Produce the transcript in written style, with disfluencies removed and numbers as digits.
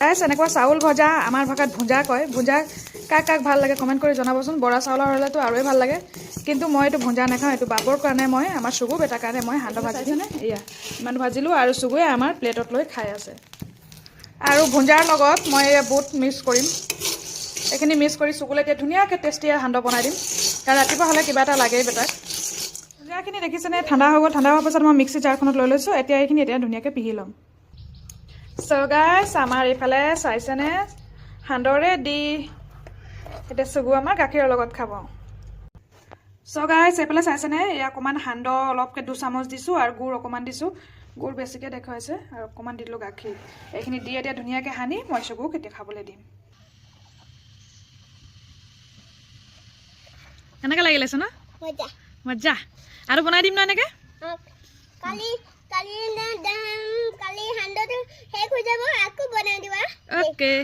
গাইছ এনেকুৱা চাউল ভজা আমাৰ ভাষাত ভুঞ্জা কয় ভুঞ্জা কাক কাক ভাল লাগে কমেণ্ট কৰি জনাবচোন বৰা চাউলৰ হ'লেতো আৰুৱে ভাল লাগে কিন্তু মই এইটো ভুঞ্জা নাখাওঁ এইটো বাবৰ কাৰণে মই আমাৰ চুগু বেটাৰ কাৰণে মই সান্দহ ভাজিছোনে এয়া ইমান ভাজিলোঁ আৰু চুগুৱে আমাৰ প্লেটত লৈ খাই আছে আৰু ভুঞ্জাৰ লগত মই এয়া বুট মিক্স কৰিম এইখিনি মিক্স কৰি চুগুলে এতিয়া ধুনীয়াকৈ টেষ্টি সান্দহ বনাই দিম কাৰণ ৰাতিপুৱা হ'লে কিবা এটা লাগেই বেটাক ভুঞ্জাখিনি দেখিছেনে ঠাণ্ডা হৈ গ'ল ঠাণ্ডা হোৱাৰ পাছত মই মিক্সি জাৰখনত লৈ লৈছোঁ এতিয়া এইখিনি এতিয়া ধুনীয়াকৈ পিহি ল'ম So guys, আমাৰ এইফালে চাইছেনে সান্দহৰে দি এতিয়া চুগু আমাৰ গাখীৰৰ লগত খাব So guys, এইফালে চাইছেনে এয়া অকণমান সান্দহ অলপকৈ 2 চামুচ দিছোঁ আৰু গুড় অকণমান দিছোঁ গুড় বেছিকৈ দেখুৱাইছে আৰু অকণমান দিলোঁ গাখীৰ এইখিনি দি এতিয়া ধুনীয়াকৈ সানি মই চুগুক এতিয়া খাবলৈ দিম কেনেকৈ লাগিলেছে ন মজা মজা আৰু বনাই দিম ন এনেকৈ কালি হান্দটো শেষ হৈ যাব আকৌ বনাই দিবা Okay.